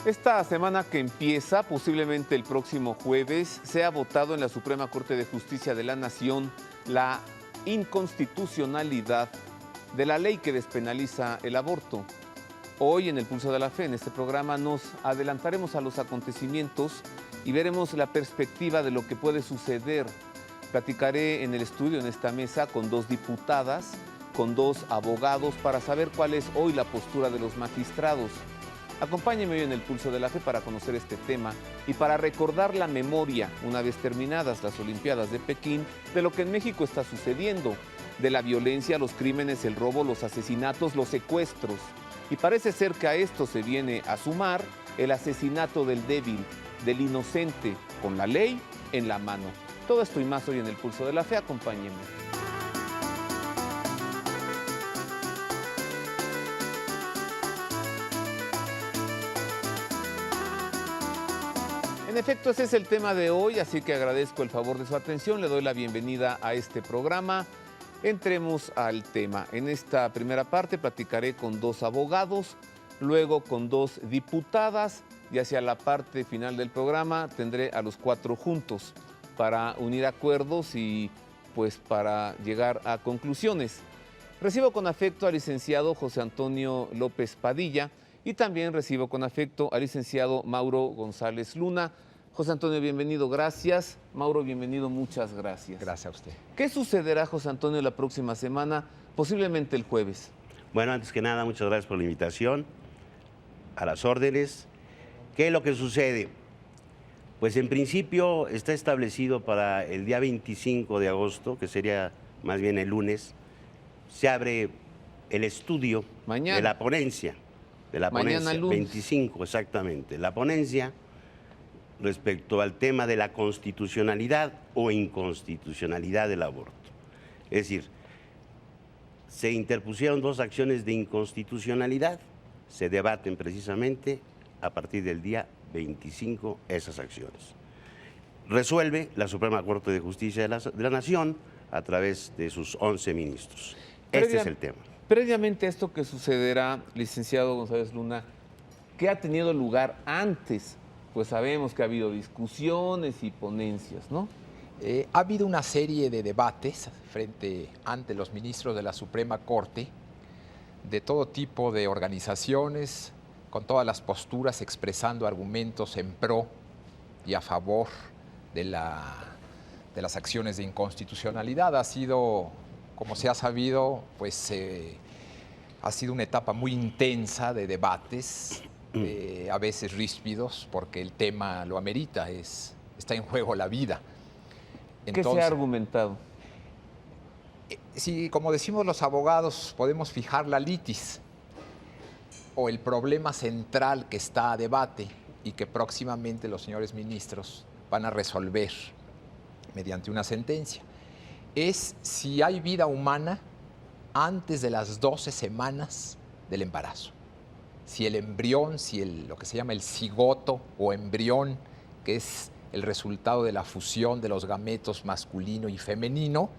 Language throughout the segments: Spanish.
Esta semana que empieza, posiblemente el próximo jueves, sea votado en la Suprema Corte de Justicia de la Nación la inconstitucionalidad de la ley que despenaliza el aborto. Hoy en el Pulso de la Fe, en este programa, nos adelantaremos a los acontecimientos y veremos la perspectiva de lo que puede suceder. Platicaré en el estudio, en esta mesa, con dos diputadas, con dos abogados, para saber cuál es hoy la postura de los magistrados. Acompáñenme hoy en el Pulso de la Fe para conocer este tema y para recordar la memoria, una vez terminadas las Olimpiadas de Pekín, de lo que en México está sucediendo, de la violencia, los crímenes, el robo, los asesinatos, los secuestros. Y parece ser que a esto se viene a sumar el asesinato del débil, del inocente, con la ley en la mano. Todo esto y más hoy en el Pulso de la Fe. Acompáñenme. En efecto, ese es el tema de hoy, así que agradezco el favor de su atención. Le doy la bienvenida a este programa. Entremos al tema. En esta primera parte platicaré con dos abogados, luego con dos diputadas y hacia la parte final del programa tendré a los cuatro juntos para unir acuerdos y pues para llegar a conclusiones. Recibo con afecto al licenciado José Antonio López Padilla y también recibo con afecto al licenciado Mauro González Luna. José Antonio, bienvenido, gracias. Mauro, bienvenido, muchas gracias. Gracias a usted. ¿Qué sucederá, José Antonio, la próxima semana, posiblemente el jueves? Bueno, antes que nada, muchas gracias por la invitación, a las órdenes. ¿Qué es lo que sucede? Pues en principio está establecido para el día 25 de agosto, que sería más bien el lunes, se abre el estudio Mañana. de la ponencia. Mañana, lunes. 25, exactamente. La ponencia respecto al tema de la constitucionalidad o inconstitucionalidad del aborto. Es decir, se interpusieron dos acciones de inconstitucionalidad, se debaten precisamente a partir del día 25 esas acciones. Resuelve la Suprema Corte de Justicia de la Nación a través de sus 11 ministros. Este es el tema. Previamente a esto que sucederá, licenciado González Luna, ¿qué ha tenido lugar antes? Pues sabemos que ha habido discusiones y ponencias, ¿no? Ha habido una serie de debates ante los ministros de la Suprema Corte, de todo tipo de organizaciones, con todas las posturas expresando argumentos en pro y a favor de las acciones de inconstitucionalidad. Ha sido, como se ha sabido, pues ha sido una etapa muy intensa de debates, a veces ríspidos, porque el tema lo amerita, está en juego la vida. Entonces, ¿qué se ha argumentado? Sí, como decimos los abogados, podemos fijar la litis o el problema central que está a debate y que próximamente los señores ministros van a resolver mediante una sentencia. Es si hay vida humana antes de las 12 semanas del embarazo. Si el embrión, lo que se llama el cigoto o embrión, que es el resultado de la fusión de los gametos masculino y femenino,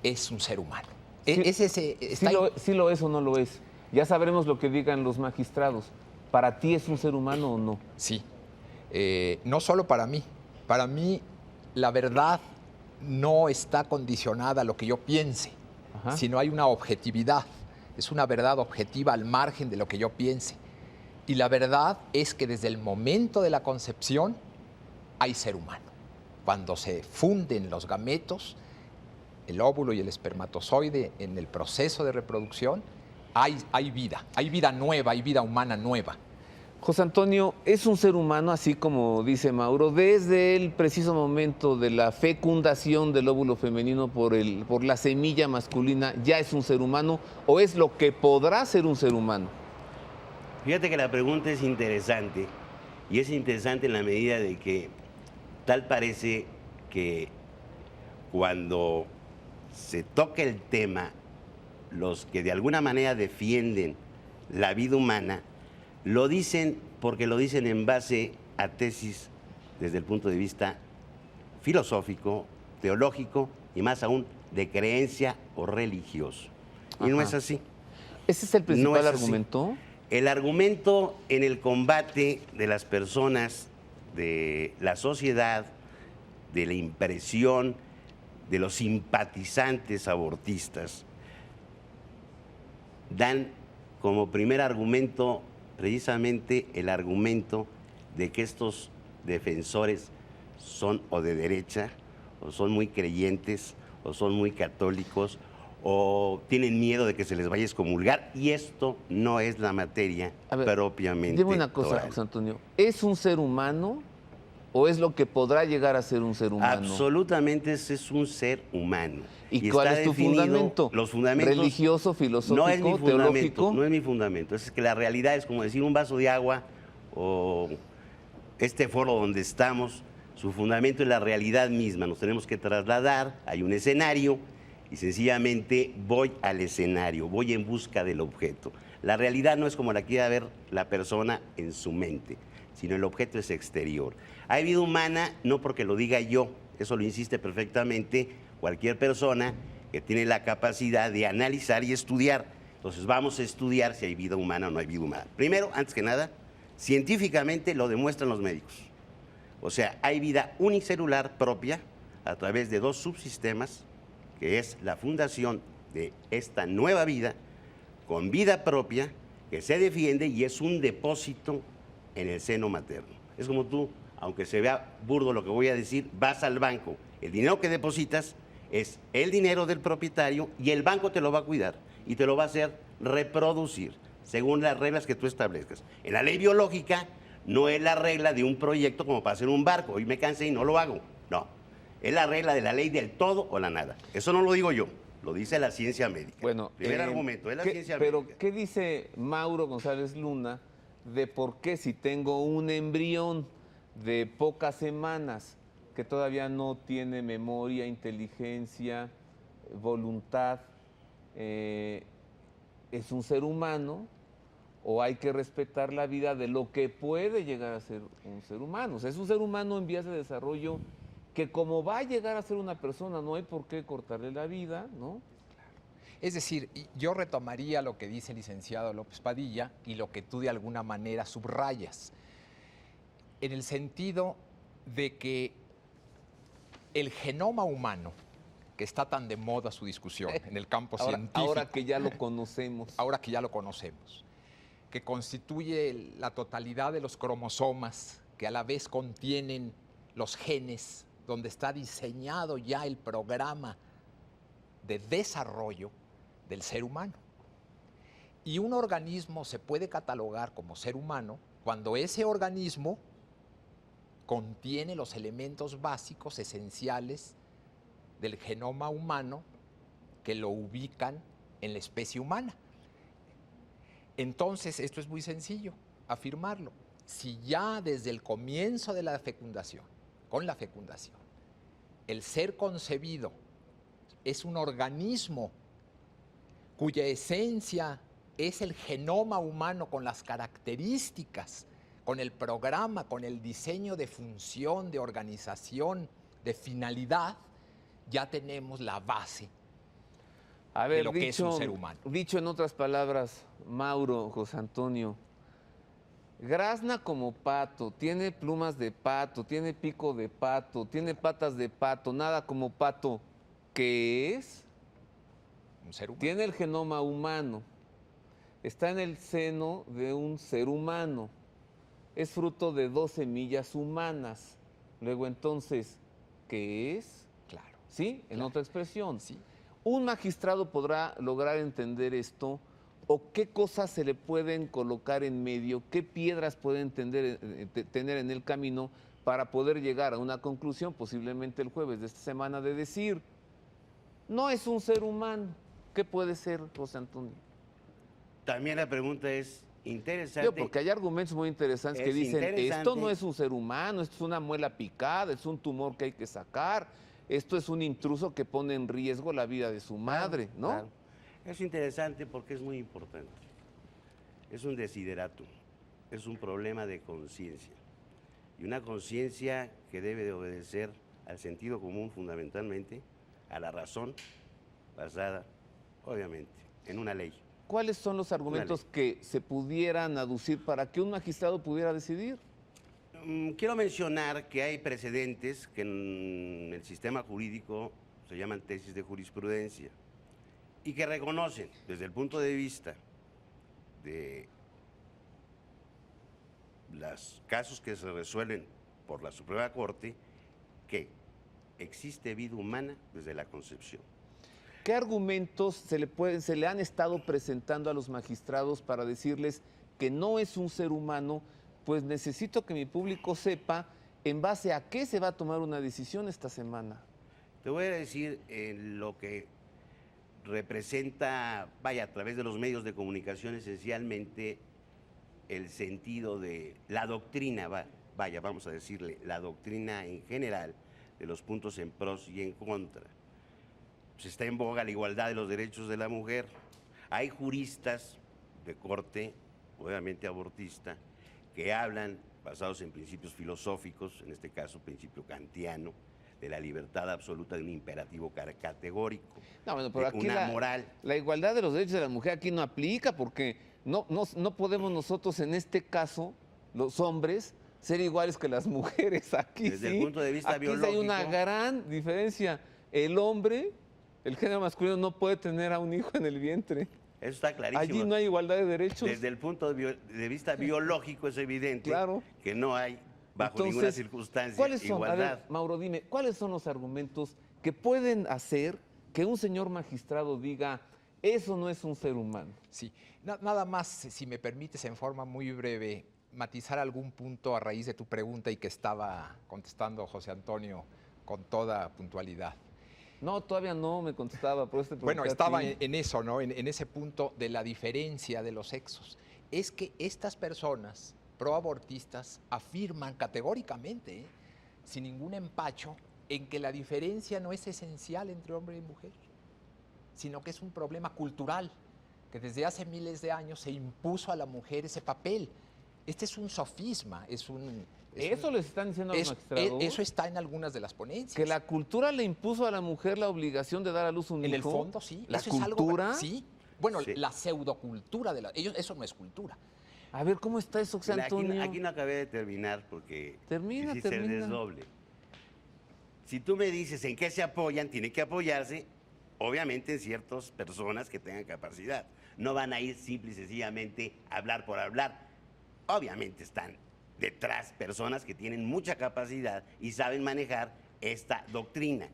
es un ser humano. ¿Sí lo es o no lo es? Ya sabremos lo que digan los magistrados. ¿Para ti es un ser humano o no? Sí. No solo para mí. Para mí, la verdad no está condicionada a lo que yo piense, sino hay una objetividad. Es una verdad objetiva al margen de lo que yo piense. Y la verdad es que desde el momento de la concepción hay ser humano. Cuando se funden los gametos, el óvulo y el espermatozoide en el proceso de reproducción, hay vida nueva, hay vida humana nueva. José Antonio, ¿es un ser humano, así como dice Mauro, desde el preciso momento de la fecundación del óvulo femenino por la semilla masculina, ya es un ser humano o es lo que podrá ser un ser humano? Fíjate que la pregunta es interesante y es interesante en la medida de que tal parece que cuando se toca el tema, los que de alguna manera defienden la vida humana, lo dicen porque lo dicen en base a tesis desde el punto de vista filosófico, teológico y más aún de creencia o religioso. Y no es así. ¿Ese es el principal argumento? El argumento en el combate de las personas, de la sociedad, de la impresión, de los simpatizantes abortistas, dan como primer argumento precisamente el argumento de que estos defensores son o de derecha, o son muy creyentes, o son muy católicos, o tienen miedo de que se les vaya a excomulgar, y esto no es la materia propiamente. Dime una cosa, toral. José Antonio, ¿es un ser humano o es lo que podrá llegar a ser un ser humano? Absolutamente, ese es un ser humano. ¿Y cuál está es tu definido, fundamento? Los fundamentos. ¿Religioso, filosófico, no es mi fundamento, teológico? No es mi fundamento. Es que la realidad es como decir un vaso de agua o este foro donde estamos. Su fundamento es la realidad misma. Nos tenemos que trasladar, hay un escenario y sencillamente voy al escenario, voy en busca del objeto. La realidad no es como la quiera ver la persona en su mente, sino el objeto es exterior. Hay vida humana no porque lo diga yo, eso lo insiste perfectamente cualquier persona que tiene la capacidad de analizar y estudiar. Entonces vamos a estudiar si hay vida humana o no hay vida humana. Primero, antes que nada, científicamente lo demuestran los médicos. O sea, hay vida unicelular propia a través de dos subsistemas, que es la fundación de esta nueva vida, con vida propia, que se defiende y es un depósito en el seno materno. Es como tú, aunque se vea burdo lo que voy a decir, vas al banco. El dinero que depositas es el dinero del propietario y el banco te lo va a cuidar y te lo va a hacer reproducir según las reglas que tú establezcas. En la ley biológica no es la regla de un proyecto como para hacer un barco. Hoy me cansé y no lo hago. No, es la regla de la ley del todo o la nada. Eso no lo digo yo, lo dice la ciencia médica. Bueno, primer argumento, es la ciencia médica. Pero, ¿qué dice Mauro González Luna de por qué si tengo un embrión de pocas semanas que todavía no tiene memoria, inteligencia, voluntad, es un ser humano o hay que respetar la vida de lo que puede llegar a ser un ser humano? O sea, es un ser humano en vías de desarrollo que como va a llegar a ser una persona, no hay por qué cortarle la vida, ¿no? Es decir, yo retomaría lo que dice el licenciado López Padilla y lo que tú de alguna manera subrayas, en el sentido de que el genoma humano, que está tan de moda su discusión en el campo científico. Ahora que ya lo conocemos. Ahora que ya lo conocemos, que constituye la totalidad de los cromosomas, que a la vez contienen los genes, donde está diseñado ya el programa de desarrollo del ser humano. Y un organismo se puede catalogar como ser humano cuando ese organismo contiene los elementos básicos, esenciales del genoma humano que lo ubican en la especie humana. Entonces, esto es muy sencillo, afirmarlo. Si ya desde el comienzo de la fecundación, con la fecundación, el ser concebido es un organismo cuya esencia es el genoma humano con las características, con el programa, con el diseño de función, de organización, de finalidad, ya tenemos la base de lo que es un ser humano. Dicho en otras palabras, Mauro, José Antonio, grazna como pato, tiene plumas de pato, tiene pico de pato, tiene patas de pato, nada como pato. ¿Qué es? Un ser humano. Tiene el genoma humano, está en el seno de un ser humano, es fruto de 2 semillas humanas. Luego entonces, ¿qué es? Claro. ¿Sí? En Claro. otra expresión. Sí. ¿Un magistrado podrá lograr entender esto? ¿O qué cosas se le pueden colocar en medio? ¿Qué piedras pueden tener en el camino para poder llegar a una conclusión, posiblemente el jueves de esta semana, de decir, no es un ser humano? ¿Qué puede ser, José Antonio? También la pregunta es interesante. Porque hay argumentos muy interesantes que Es dicen, interesante. esto no es un ser humano, esto es una muela picada, es un tumor que hay que sacar, esto es un intruso que pone en riesgo la vida de su madre, ¿no? Claro. Es interesante porque es muy importante. Es un desideratum, es un problema de conciencia. Y una conciencia que debe de obedecer al sentido común fundamentalmente, a la razón, basada, obviamente, en una ley. ¿Cuáles son los argumentos que se pudieran aducir para que un magistrado pudiera decidir? Quiero mencionar que hay precedentes que en el sistema jurídico se llaman tesis de jurisprudencia y que reconocen desde el punto de vista de los casos que se resuelven por la Suprema Corte que existe vida humana desde la concepción. ¿Qué argumentos se le han estado presentando a los magistrados para decirles que no es un ser humano? Pues necesito que mi público sepa en base a qué se va a tomar una decisión esta semana. Te voy a decir lo que representa, vaya, a través de los medios de comunicación, esencialmente el sentido de la doctrina, vaya, vamos a decirle, la doctrina en general, de los puntos en pros y en contra. Pues está en boga la igualdad de los derechos de la mujer. Hay juristas de corte, obviamente abortista, que hablan, basados en principios filosóficos, en este caso principio kantiano, de la libertad absoluta de un imperativo categórico, No, bueno, pero aquí una moral. la igualdad de los derechos de la mujer aquí no aplica porque no podemos nosotros en este caso, los hombres, ser iguales que las mujeres. Aquí Desde sí, el punto de vista aquí sí biológico. hay una gran diferencia. El hombre, el género masculino no puede tener a un hijo en el vientre. Eso está clarísimo. Allí no hay igualdad de derechos. Desde el punto de vista biológico es evidente Claro. que no hay, bajo Entonces, ninguna circunstancia, ¿cuáles son? igualdad. A ver, Mauro, dime, ¿cuáles son los argumentos que pueden hacer que un señor magistrado diga, eso no es un ser humano? Sí, nada más, si me permites, en forma muy breve, matizar algún punto a raíz de tu pregunta y que estaba contestando José Antonio con toda puntualidad. No, todavía no me contestaba, por este Bueno, estaba en eso, ¿no? En ese punto de la diferencia de los sexos. Es que estas personas proabortistas afirman categóricamente, sin ningún empacho, en que la diferencia no es esencial entre hombre y mujer, sino que es un problema cultural, que desde hace miles de años se impuso a la mujer ese papel. Este es un sofisma, Eso les están diciendo a los magistrados. Eso está en algunas de las ponencias. Que la cultura le impuso a la mujer la obligación de dar a luz un hijo. En el fondo, sí. ¿La Eso cultura? Es algo, sí. Bueno, Sí. la pseudocultura eso no es cultura. A ver, ¿cómo está eso, José Antonio? Aquí no acabé de terminar porque Termina. el desdoble. Si tú me dices en qué se apoyan, tiene que apoyarse, obviamente, en ciertas personas que tengan capacidad. No van a ir simple y sencillamente a hablar por hablar. Obviamente están detrás personas que tienen mucha capacidad y saben manejar esta doctrina.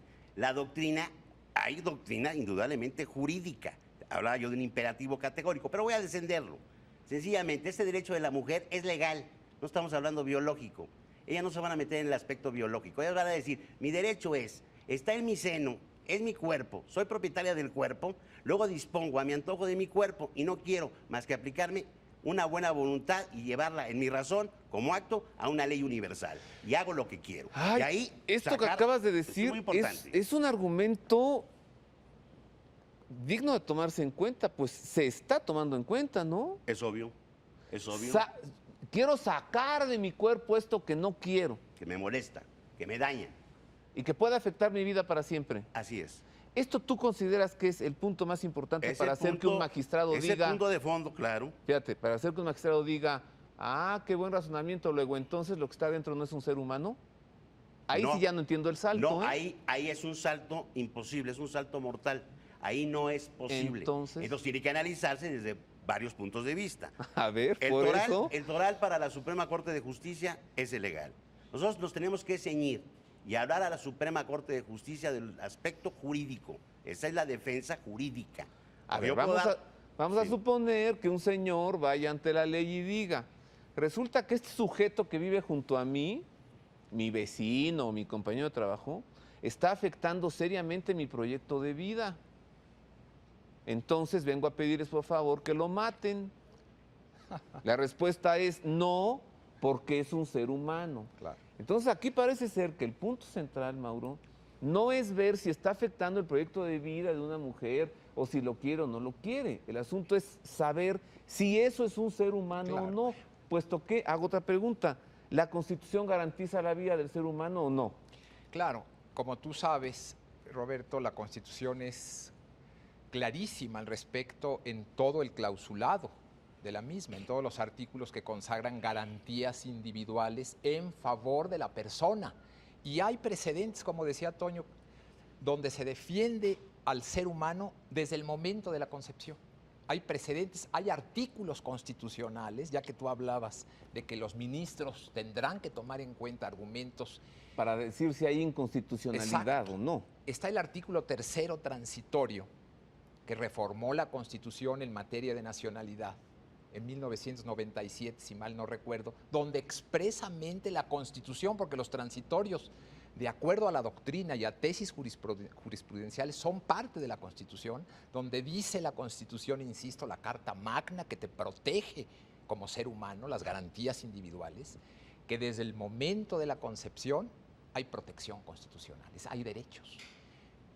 Hay doctrina indudablemente jurídica. Hablaba yo de un imperativo categórico, pero voy a descenderlo. Sencillamente, este derecho de la mujer es legal, no estamos hablando biológico. Ellas no se van a meter en el aspecto biológico. Ellas van a decir, mi derecho está en mi seno, es mi cuerpo, soy propietaria del cuerpo, luego dispongo a mi antojo de mi cuerpo y no quiero más que aplicarme una buena voluntad y llevarla en mi razón como acto a una ley universal. Y hago lo que quiero. Ay, y ahí esto que acabas de decir es muy importante. es un argumento digno de tomarse en cuenta, pues se está tomando en cuenta, ¿no? Es obvio, es obvio. Quiero sacar de mi cuerpo esto que no quiero Que me molesta, que me daña. y que pueda afectar mi vida para siempre. Así es. ¿Esto tú consideras que es el punto más importante para hacer que un magistrado ese diga... punto de fondo, claro. Fíjate, para hacer que un magistrado diga, qué buen razonamiento, luego entonces lo que está dentro no es un ser humano? Ahí No, sí ya no entiendo el salto. No, ¿eh? ahí es un salto imposible, es un salto mortal. Ahí no es posible. Entonces tiene que analizarse desde varios puntos de vista. A ver, El toral para la Suprema Corte de Justicia es ilegal. Nosotros nos tenemos que ceñir y hablar a la Suprema Corte de Justicia del aspecto jurídico. Esa es la defensa jurídica. A ver, Yo puedo vamos a Sí. suponer que un señor vaya ante la ley y diga, resulta que este sujeto que vive junto a mí, mi vecino, mi compañero de trabajo, está afectando seriamente mi proyecto de vida. Entonces vengo a pedirles por favor que lo maten. La respuesta es no, porque es un ser humano. Claro. Entonces aquí parece ser que el punto central, Mauro, no es ver si está afectando el proyecto de vida de una mujer o si lo quiere o no lo quiere. El asunto es saber si eso es un ser humano Claro. o no, puesto que, hago otra pregunta, ¿la Constitución garantiza la vida del ser humano o no? Claro, como tú sabes, Roberto, la Constitución es clarísima al respecto en todo el clausulado de la misma, en todos los artículos que consagran garantías individuales en favor de la persona. Y hay precedentes, como decía Toño, donde se defiende al ser humano desde el momento de la concepción. Hay precedentes, hay artículos constitucionales, ya que tú hablabas de que los ministros tendrán que tomar en cuenta argumentos. Para decir si hay inconstitucionalidad. Exacto. O no. Está el artículo 3º transitorio, que reformó la Constitución en materia de nacionalidad en 1997, si mal no recuerdo, donde expresamente la Constitución, porque los transitorios, de acuerdo a la doctrina y a tesis jurisprudenciales, son parte de la Constitución, donde dice la Constitución, insisto, la Carta Magna, que te protege como ser humano, las garantías individuales, que desde el momento de la concepción hay protección constitucional, hay derechos.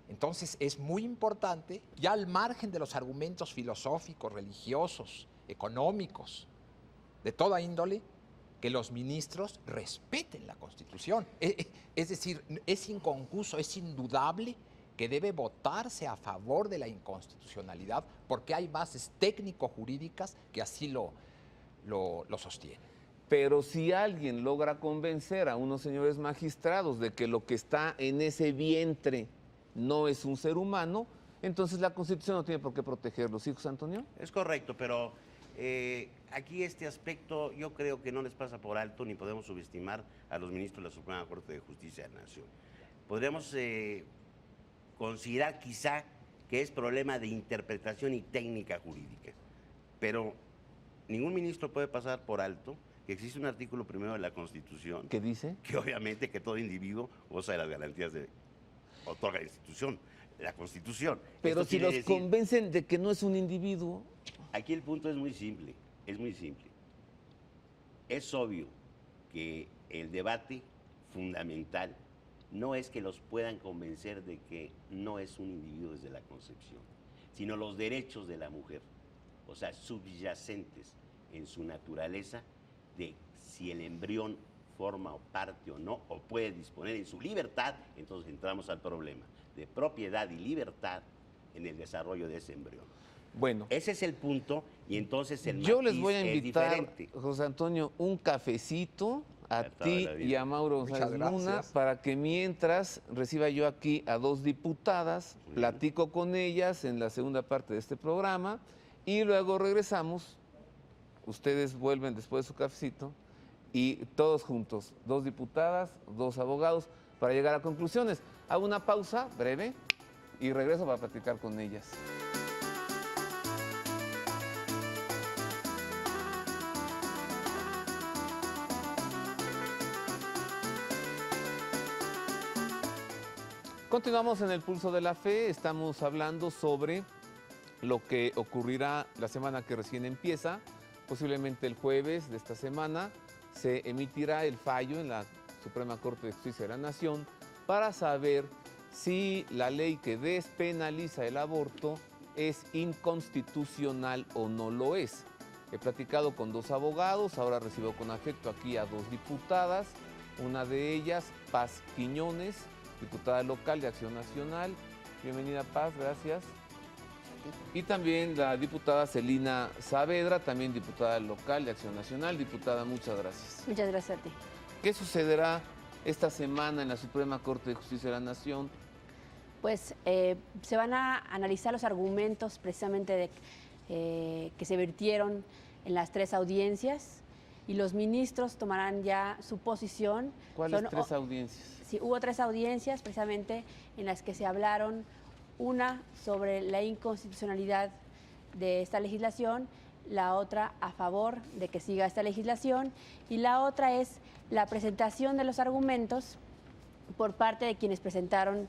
Entonces es muy importante, ya al margen de los argumentos filosóficos, religiosos, económicos, de toda índole, que los ministros respeten la Constitución. Es decir, es inconcuso, es indudable que debe votarse a favor de la inconstitucionalidad porque hay bases técnico-jurídicas que así lo sostienen. Pero si alguien logra convencer a unos señores magistrados de que lo que está en ese vientre no es un ser humano, entonces la Constitución no tiene por qué protegerlos, ¿sí, José Antonio? Es correcto, pero aquí este aspecto yo creo que no les pasa por alto ni podemos subestimar a los ministros de la Suprema Corte de Justicia de la Nación. Podríamos considerar quizá que es problema de interpretación y técnica jurídica, pero ningún ministro puede pasar por alto que existe un artículo primero de la Constitución. ¿Qué dice? Que obviamente que todo individuo goza de las garantías de otorga la institución, la Constitución. Pero Esto si quiere los decir, convencen de que no es un individuo. aquí el punto es muy simple, es muy simple. Es obvio que el debate fundamental no es que los puedan convencer de que no es un individuo desde la concepción, sino los derechos de la mujer, o sea, subyacentes en su naturaleza de si el embrión forma parte o no, o puede disponer en su libertad, entonces entramos al problema de propiedad y libertad en el desarrollo de ese embrión. Bueno, ese es el punto, y entonces el yo les matiz voy a es invitar, diferente. José Antonio, un cafecito a Toda ti la vida. y a Mauro González Muchas Luna gracias. para que mientras reciba yo aquí a 2 diputadas, Muy bien. platico con ellas en la segunda parte de este programa y luego regresamos. Ustedes vuelven después de su cafecito y todos juntos, 2 diputadas, 2 abogados, para llegar a conclusiones. Hago una pausa breve y regreso para platicar con ellas. Continuamos en el Pulso de la Fe, estamos hablando sobre lo que ocurrirá la semana que recién empieza. Posiblemente el jueves de esta semana se emitirá el fallo en la Suprema Corte de Justicia de la Nación para saber si la ley que despenaliza el aborto es inconstitucional o no lo es. He platicado con 2 abogados, ahora recibo con afecto aquí a 2 diputadas, una de ellas, Paz Quiñones, diputada local de Acción Nacional. Bienvenida, Paz, gracias. Y también la diputada Celina Saavedra, también diputada local de Acción Nacional. Diputada, muchas gracias. Muchas gracias a ti. ¿Qué sucederá esta semana en la Suprema Corte de Justicia de la Nación? Pues se van a analizar los argumentos precisamente que se vertieron en las 3 audiencias y los ministros tomarán ya su posición. ¿Cuáles 3 audiencias? Sí, hubo 3 audiencias precisamente en las que se hablaron, una sobre la inconstitucionalidad de esta legislación, la otra a favor de que siga esta legislación y la otra es la presentación de los argumentos por parte de quienes presentaron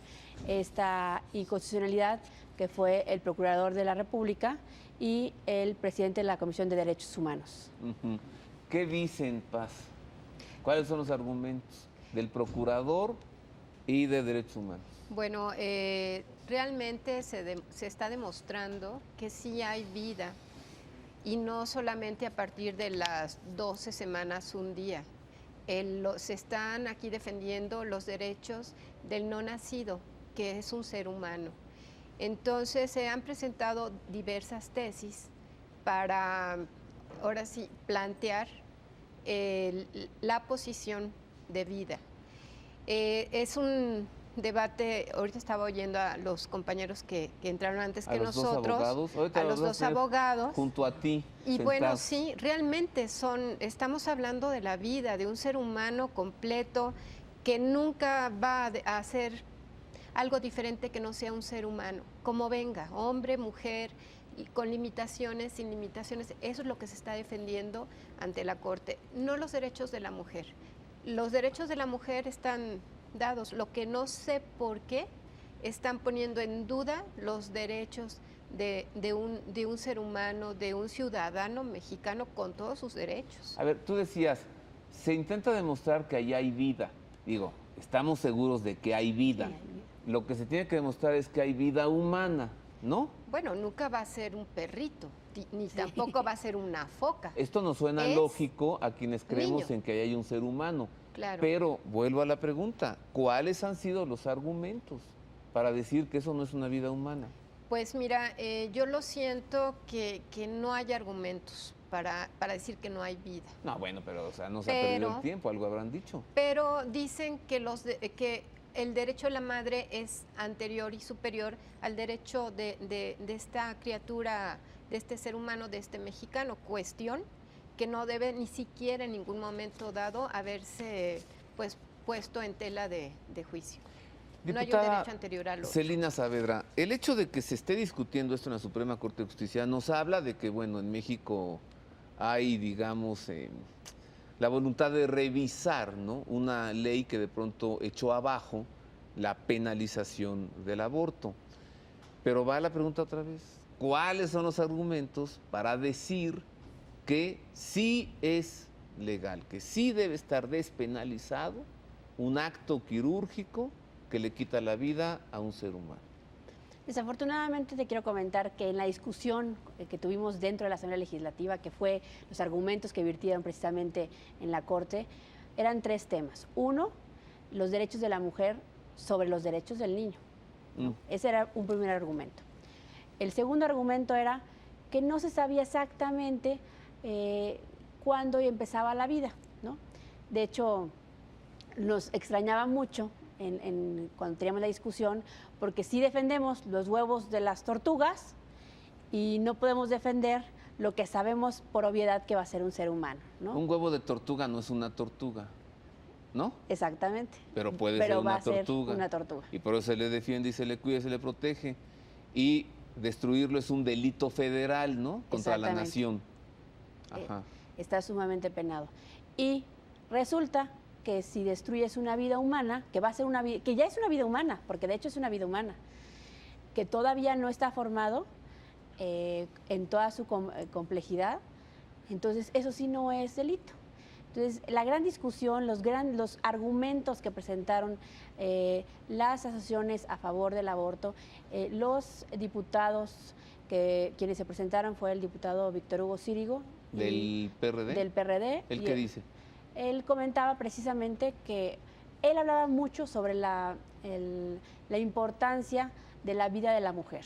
esta inconstitucionalidad, que fue el Procurador de la República y el presidente de la Comisión de Derechos Humanos. ¿Qué dicen, Paz? ¿Cuáles son los argumentos del Procurador y de Derechos Humanos? Bueno, realmente se está demostrando que sí hay vida y no solamente a partir de las 12 semanas, un día. Se están aquí defendiendo los derechos del no nacido, que es un ser humano. Entonces se han presentado diversas tesis para, ahora sí, plantear la posición de vida. Es un debate, ahorita estaba oyendo a los compañeros que entraron antes que nosotros, a los dos abogados. Junto a ti. Y bueno, sentados. sí, realmente estamos hablando de la vida, de un ser humano completo que nunca va a hacer algo diferente que no sea un ser humano, como venga, hombre, mujer, y con limitaciones, sin limitaciones. Eso es lo que se está defendiendo ante la Corte, no los derechos de la mujer. Los derechos de la mujer están dados, lo que no sé por qué están poniendo en duda los derechos de un ser humano, de un ciudadano mexicano con todos sus derechos. A ver, tú decías, se intenta demostrar que allí hay vida. Digo, estamos seguros de que hay vida. Sí, hay vida. Lo que se tiene que demostrar es que hay vida humana, ¿no? Bueno, nunca va a ser un perrito, ni tampoco va a ser una foca. Esto nos suena Es lógico a quienes creemos niño. en que hay un ser humano. Claro. Pero vuelvo a la pregunta, ¿cuáles han sido los argumentos para decir que eso no es una vida humana? Pues mira, yo lo siento que no hay argumentos para decir que no hay vida. No, bueno, pero o sea, no se ha perdido el tiempo, algo habrán dicho. Pero dicen que que el derecho de la madre es anterior y superior al derecho de esta criatura, de este ser humano, de este mexicano. Cuestión que no debe ni siquiera en ningún momento dado haberse pues puesto en tela de juicio. No hay un Diputada derecho anterior al otro. Celina Saavedra, el hecho de que se esté discutiendo esto en la Suprema Corte de Justicia nos habla de que, bueno, en México hay, digamos, la voluntad de revisar, ¿no?, una ley que de pronto echó abajo la penalización del aborto. Pero va la pregunta otra vez, ¿cuáles son los argumentos para decir que sí es legal, que sí debe estar despenalizado un acto quirúrgico que le quita la vida a un ser humano? Desafortunadamente te quiero comentar que en la discusión que tuvimos dentro de la Asamblea Legislativa, que fue los argumentos que virtieron precisamente en la Corte, eran tres temas. Uno, los derechos de la mujer sobre los derechos del niño. Ese era un primer argumento. El segundo argumento era que no se sabía exactamente cuándo empezaba la vida, ¿no? De hecho, nos extrañaba mucho cuando teníamos la discusión, porque sí defendemos los huevos de las tortugas y no podemos defender lo que sabemos por obviedad que va a ser un ser humano, ¿no? Un huevo de tortuga no es una tortuga, ¿no? Exactamente. Pero puede ser va una a ser tortuga. una tortuga. Y por eso se le defiende y se le cuida y se le protege. Y destruirlo es un delito federal, ¿no?, contra la Exactamente. nación. Ajá. Está sumamente penado. Y resulta que si destruyes una vida humana, que va a ser una vida, que ya es una vida humana, porque de hecho es una vida humana, que todavía no está formado en toda su complejidad, entonces eso sí no es delito. Entonces, la gran discusión, los argumentos que presentaron las asociaciones a favor del aborto, los diputados quienes se presentaron fue el diputado Víctor Hugo Círigo. ¿Del PRD? Del PRD. ¿El qué dice? Él comentaba precisamente que él hablaba mucho sobre la importancia de la vida de la mujer.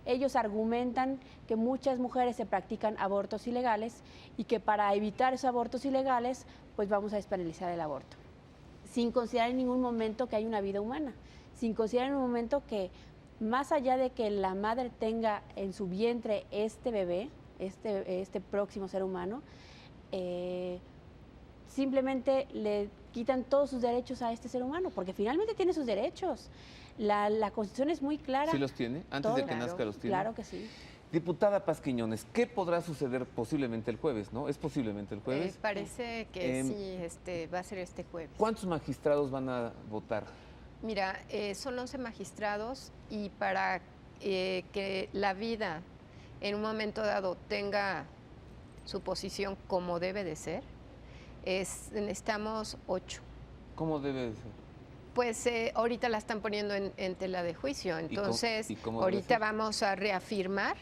Ellos argumentan que muchas mujeres se practican abortos ilegales y que para evitar esos abortos ilegales, pues vamos a despenalizar el aborto, sin considerar en ningún momento que hay una vida humana, sin considerar en un momento que más allá de que la madre tenga en su vientre este bebé, este próximo ser humano, simplemente le quitan todos sus derechos a este ser humano, porque finalmente tiene sus derechos. La Constitución es muy clara. ¿Sí los tiene? Antes de que nazca los tiene. Claro que sí. Diputada Paz Quiñones, ¿qué podrá suceder posiblemente el jueves, no? ¿Es posiblemente el jueves? Parece que sí, va a ser este jueves. ¿Cuántos magistrados van a votar? Mira, son 11 magistrados y para que la vida en un momento dado tenga su posición como debe de ser, necesitamos 8. ¿Cómo debe de ser? Pues ahorita la están poniendo en tela de juicio, entonces ¿Y cómo ahorita vamos a reafirmar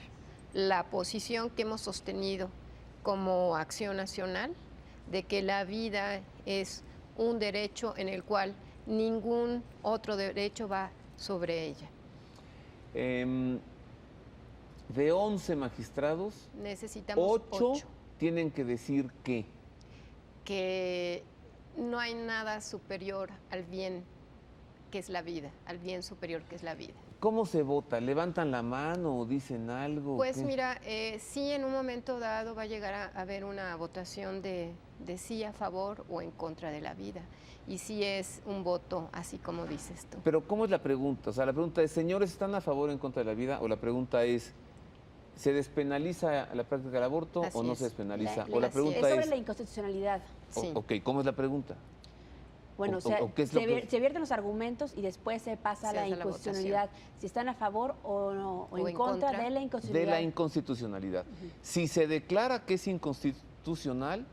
la posición que hemos sostenido como Acción Nacional de que la vida es un derecho en el cual ningún otro derecho va sobre ella. De 11 magistrados, Necesitamos 8 8. tienen que decir Que no hay nada superior al bien que es la vida, al bien superior que es la vida. ¿Cómo se vota? ¿Levantan la mano o dicen algo? Pues ¿Qué? mira, sí en un momento dado va a llegar a haber una votación de sí a favor o en contra de la vida. Y sí es un voto así como dices tú. Pero ¿cómo es la pregunta? O sea, la pregunta es, ¿señores están a favor o en contra de la vida? O la pregunta es, ¿se despenaliza la práctica del aborto Así o no es. se despenaliza? La- O la así pregunta Es sobre es, la inconstitucionalidad. Sí. ok, ¿cómo es la pregunta? Bueno, o qué es lo que- se vierten los argumentos y después se pasa a Se la hace la inconstitucionalidad. Si están a favor o, no, O en contra de la De inconstitucionalidad. la inconstitucionalidad. Si se declara que es inconstitucional,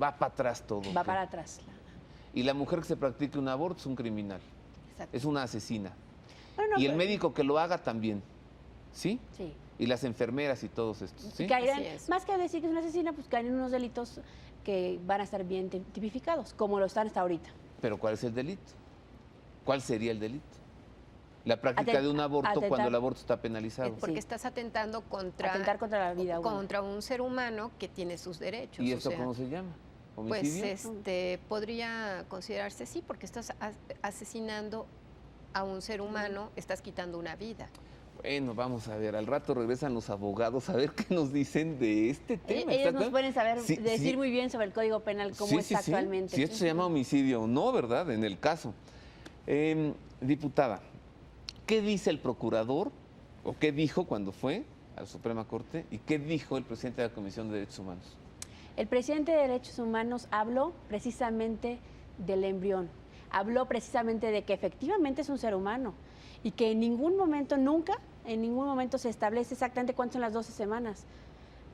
va para atrás todo. Va ¿ok? para atrás. Y la mujer que se practique un aborto es un criminal, Exacto. es una asesina. Bueno, Y el pero- médico que lo haga también, ¿sí? Sí. Y las enfermeras y todos estos, ¿sí? Caerán, Así es. más que decir que es una asesina, pues caen en unos delitos que van a estar bien tipificados, como lo están hasta ahorita. Pero ¿cuál es el delito? ¿Cuál sería el delito? La práctica Aten- de un aborto atentar- cuando el aborto está penalizado. Porque Sí. estás atentando contra, Atentar contra la vida humana. contra un ser humano que tiene sus derechos. ¿Y o esto sea, cómo se llama? Pues ¿Homicidio? podría considerarse sí, porque estás asesinando a un ser humano, estás quitando una vida. Bueno, vamos a ver, al rato regresan los abogados a ver qué nos dicen de este tema. Ellos ¿está nos claro? pueden saber Sí, decir sí. muy bien sobre el Código Penal, cómo Sí, está sí, sí. actualmente. Si esto se llama homicidio o no, ¿verdad? En el caso. Diputada, ¿qué dice el procurador o qué dijo cuando fue a la Suprema Corte y qué dijo el presidente de la Comisión de Derechos Humanos? El presidente de Derechos Humanos habló precisamente del embrión, habló precisamente de que efectivamente es un ser humano y que en ningún momento, nunca, en ningún momento se establece exactamente cuántas son las 12 semanas.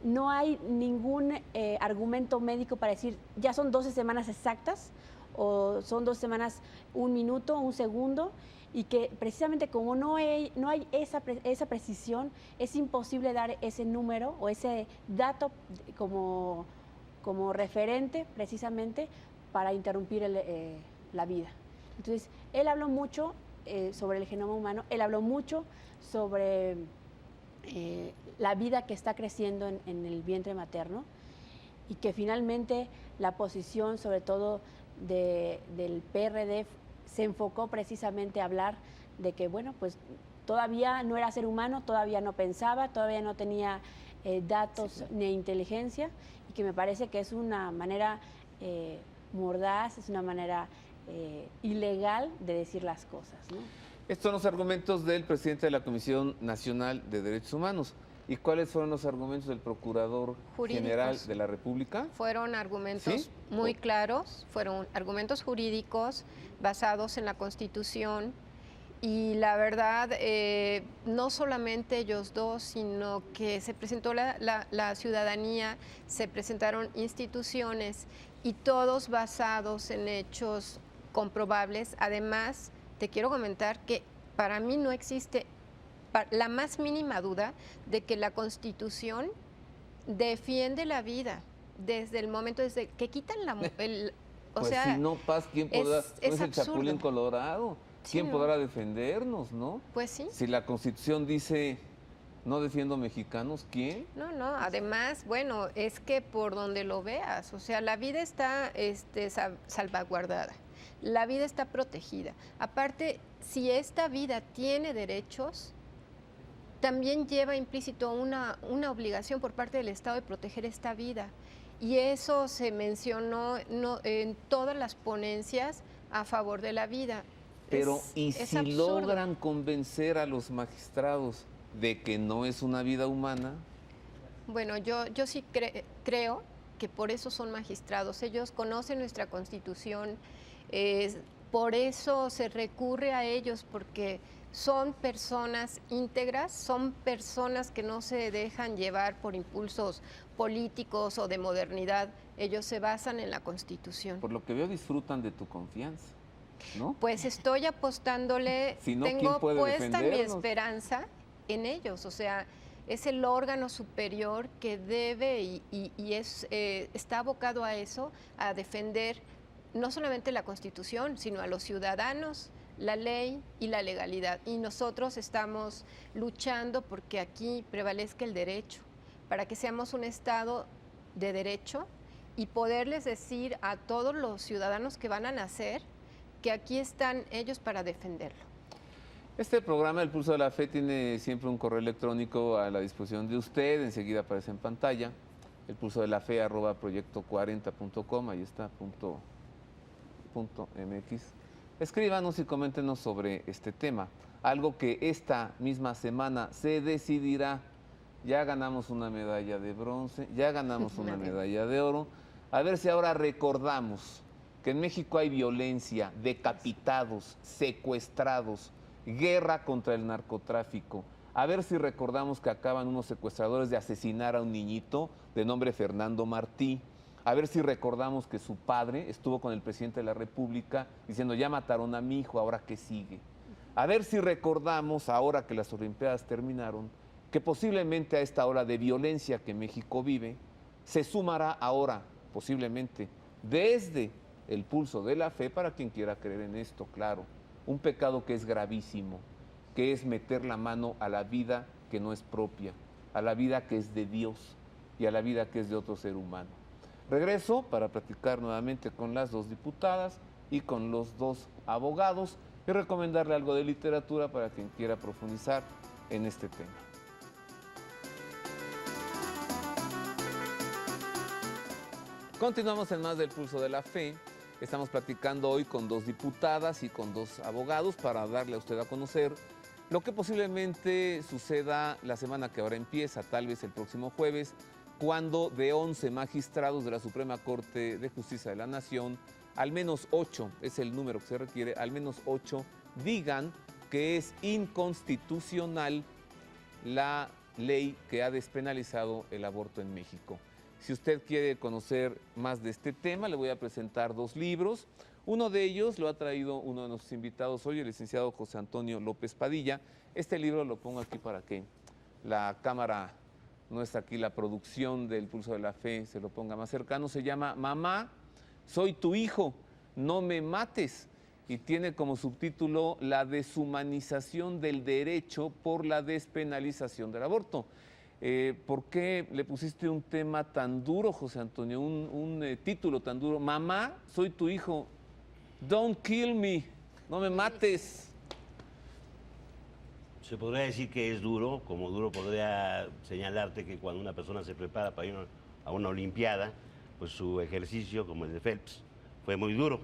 No hay ningún argumento médico para decir ya son 12 semanas exactas o son 12 semanas, un minuto, un segundo, y que precisamente como no hay esa precisión, es imposible dar ese número o ese dato como referente precisamente para interrumpir la vida. Entonces, él habló mucho sobre el genoma humano, él habló mucho sobre la vida que está creciendo en el vientre materno y que finalmente la posición, sobre todo del PRD, se enfocó precisamente a hablar de que, bueno, pues todavía no era ser humano, todavía no pensaba, todavía no tenía datos ni inteligencia, y que me parece que es una manera mordaz, es una manera ilegal de decir las cosas, ¿no? Estos son los argumentos del presidente de la Comisión Nacional de Derechos Humanos. ¿Y cuáles fueron los argumentos del Procurador Jurídicos. General de la República? Fueron argumentos ¿Sí? muy claros, fueron argumentos jurídicos basados en la Constitución y la verdad, no solamente ellos dos, sino que se presentó la ciudadanía, se presentaron instituciones y todos basados en hechos comprobables. Además, te quiero comentar que para mí no existe la más mínima duda de que la Constitución defiende la vida desde el momento desde que quitan o Pues sea, si no, Paz, ¿quién podrá? es ¿No es el absurdo. Chapulín Colorado? Sí, ¿Quién ¿no? podrá defendernos, no? pues sí. Si la Constitución dice no defiendo mexicanos, ¿quién? No, además, bueno, es que por donde lo veas, o sea, la vida está salvaguardada, la vida está protegida. Aparte, si esta vida tiene derechos, también lleva implícito una obligación por parte del Estado de proteger esta vida. Y eso se mencionó en todas las ponencias a favor de la vida. Pero, ¿y es si absurdo. logran convencer a los magistrados de que no es una vida humana? Bueno, yo sí creo que por eso son magistrados. Ellos conocen nuestra Constitución, por eso se recurre a ellos, porque son personas íntegras, son personas que no se dejan llevar por impulsos políticos o de modernidad. Ellos se basan en la Constitución. Por lo que veo, disfrutan de tu confianza, ¿no? Pues estoy apostándole, Si no, ¿quién tengo puede puesta mi defendernos? esperanza en ellos, o sea, es el órgano superior que debe y está abocado a eso, a defender no solamente la Constitución, sino a los ciudadanos, la ley y la legalidad. Y nosotros estamos luchando porque aquí prevalezca el derecho, para que seamos un Estado de derecho y poderles decir a todos los ciudadanos que van a nacer que aquí están ellos para defenderlo. Este programa, El Pulso de la Fe, tiene siempre un correo electrónico a la disposición de usted, enseguida aparece en pantalla, elpulsodelafe@proyecto40.com, ahí está, .mx. Escríbanos y coméntenos sobre este tema, algo que esta misma semana se decidirá. Ya ganamos una medalla de bronce, ya ganamos una medalla de oro. A ver si ahora recordamos que en México hay violencia, decapitados, secuestrados, guerra contra el narcotráfico. A ver si recordamos que acaban unos secuestradores de asesinar a un niñito de nombre Fernando Martí. A ver si recordamos que su padre estuvo con el presidente de la República diciendo, ya mataron a mi hijo, ¿ahora qué sigue? A ver si recordamos, ahora que las Olimpiadas terminaron, que posiblemente a esta ola de violencia que México vive, se sumará ahora, posiblemente, desde el Pulso de la Fe, para quien quiera creer en esto, claro, un pecado que es gravísimo, que es meter la mano a la vida que no es propia, a la vida que es de Dios y a la vida que es de otro ser humano. Regreso para platicar nuevamente con las dos diputadas y con los dos abogados y recomendarle algo de literatura para quien quiera profundizar en este tema. Continuamos en más del Pulso de la Fe. Estamos platicando hoy con dos diputadas y con dos abogados para darle a usted a conocer lo que posiblemente suceda la semana que ahora empieza, tal vez el próximo jueves, cuando de 11 magistrados de la Suprema Corte de Justicia de la Nación, al menos 8, es el número que se requiere, al menos 8 digan que es inconstitucional la ley que ha despenalizado el aborto en México. Si usted quiere conocer más de este tema, le voy a presentar dos libros. Uno de ellos lo ha traído uno de nuestros invitados hoy, el licenciado José Antonio López Padilla. Este libro lo pongo aquí para que la cámara nuestra aquí, la producción del Pulso de la Fe, se lo ponga más cercano. Se llama Mamá, soy tu hijo, no me mates. Y tiene como subtítulo La deshumanización del derecho por la despenalización del aborto. ¿Por qué le pusiste un tema tan duro, José Antonio? Un título tan duro. Mamá, soy tu hijo. Don't kill me. No me mates. Se podría decir que es duro, como duro podría señalarte que cuando una persona se prepara para ir a una olimpiada, pues su ejercicio, como el de Phelps, fue muy duro.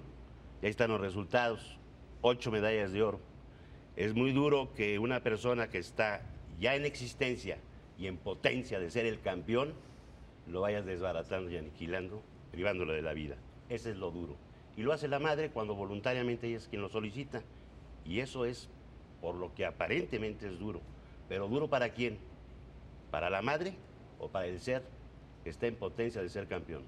Y ahí están los resultados, 8 medallas de oro. Es muy duro que una persona que está ya en existencia y en potencia de ser el campeón, lo vayas desbaratando y aniquilando, privándolo de la vida. Ese es lo duro. Y lo hace la madre cuando voluntariamente ella es quien lo solicita. Y eso es por lo que aparentemente es duro. Pero ¿duro para quién? ¿Para la madre o para el ser que está en potencia de ser campeón?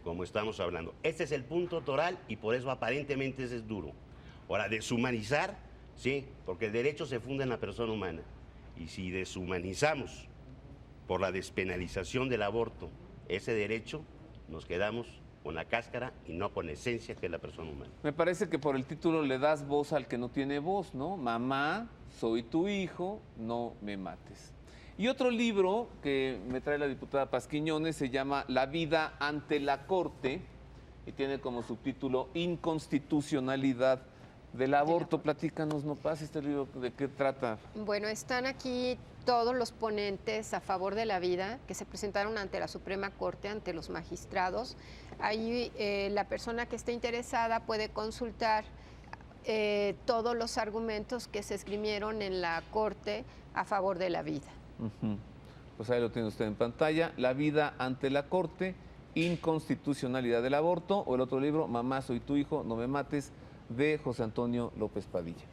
Como estamos hablando. Este es el punto toral y por eso aparentemente ese es duro. Ahora, deshumanizar, sí, porque el derecho se funda en la persona humana. Y si deshumanizamos por la despenalización del aborto ese derecho, nos quedamos con la cáscara y no con la esencia que es la persona humana. Me parece que por el título le das voz al que no tiene voz, ¿no? Mamá, soy tu hijo, no me mates. Y otro libro que me trae la diputada Paz Quiñones se llama La vida ante la Corte y tiene como subtítulo Inconstitucionalidad del aborto. Platícanos, no pasa este libro, ¿de qué trata? Bueno, están aquí todos los ponentes a favor de la vida que se presentaron ante la Suprema Corte, ante los magistrados. Ahí la persona que esté interesada puede consultar todos los argumentos que se esgrimieron en la Corte a favor de la vida. Pues ahí lo tiene usted en pantalla, La vida ante la Corte, Inconstitucionalidad del aborto, o el otro libro, Mamá, soy tu hijo, no me mates, de José Antonio López Padilla.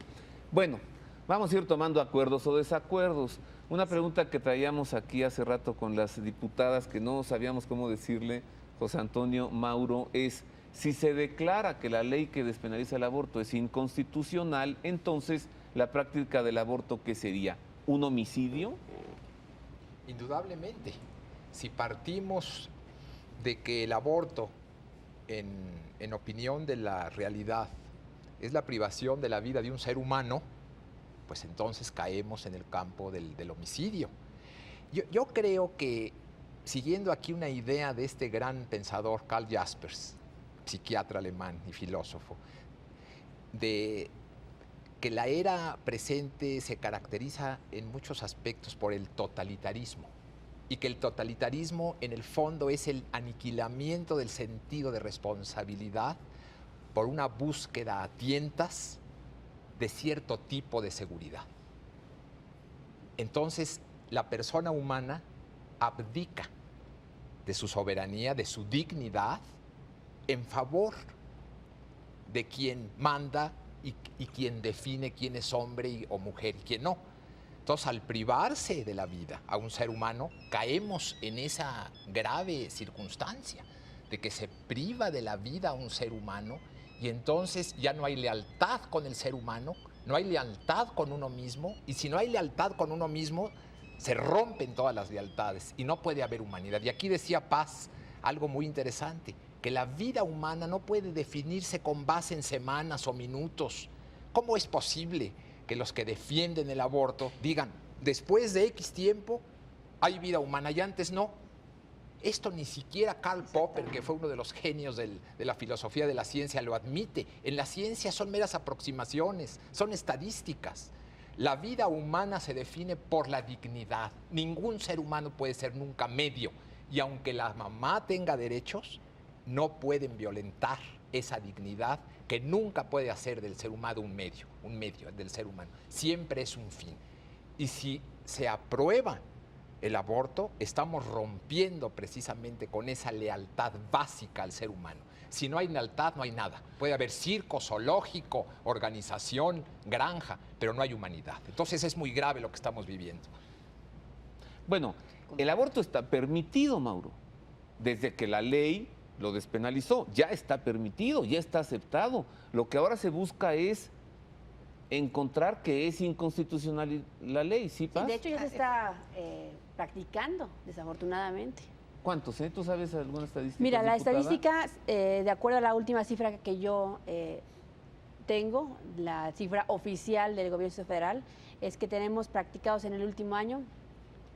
Bueno, vamos a ir tomando acuerdos o desacuerdos. Una pregunta que traíamos aquí hace rato con las diputadas que no sabíamos cómo decirle, José Antonio, Mauro, es si se declara que la ley que despenaliza el aborto es inconstitucional, entonces la práctica del aborto, ¿qué sería? ¿Un homicidio? Indudablemente. Si partimos de que el aborto, en opinión de la realidad, es la privación de la vida de un ser humano, pues entonces caemos en el campo del homicidio. Yo creo que, siguiendo aquí una idea de este gran pensador Karl Jaspers, psiquiatra alemán y filósofo, de que la era presente se caracteriza en muchos aspectos por el totalitarismo, y que el totalitarismo en el fondo es el aniquilamiento del sentido de responsabilidad por una búsqueda a tientas de cierto tipo de seguridad. Entonces, la persona humana abdica de su soberanía, de su dignidad, en favor de quien manda y quien define quién es hombre o mujer y quién no. Entonces, al privarse de la vida a un ser humano, caemos en esa grave circunstancia de que se priva de la vida a un ser humano y entonces ya no hay lealtad con el ser humano, no hay lealtad con uno mismo, y si no hay lealtad con uno mismo, se rompen todas las lealtades y no puede haber humanidad. Y aquí decía Paz algo muy interesante, que la vida humana no puede definirse con base en semanas o minutos. ¿Cómo es posible que los que defienden el aborto digan, después de X tiempo hay vida humana y antes no? Esto ni siquiera Karl Popper, que fue uno de los genios de la filosofía de la ciencia, lo admite. En la ciencia son meras aproximaciones, son estadísticas. La vida humana se define por la dignidad. Ningún ser humano puede ser nunca medio. Y aunque la mamá tenga derechos, no pueden violentar esa dignidad que nunca puede hacer del ser humano un medio del ser humano. Siempre es un fin. Y si se aprueba el aborto, estamos rompiendo precisamente con esa lealtad básica al ser humano. Si no hay lealtad, no hay nada. Puede haber circo, zoológico, organización, granja, pero no hay humanidad. Entonces es muy grave lo que estamos viviendo. Bueno, el aborto está permitido, Mauro, desde que la ley lo despenalizó. Ya está permitido, ya está aceptado. Lo que ahora se busca es encontrar que es inconstitucional la ley, ¿sí, Paz? Sí, de hecho ya se está practicando, desafortunadamente. ¿Cuántos? ¿Tú sabes alguna estadística? Mira, la diputada? estadística, de acuerdo a la última cifra que yo tengo, la cifra oficial del gobierno federal, es que tenemos practicados en el último año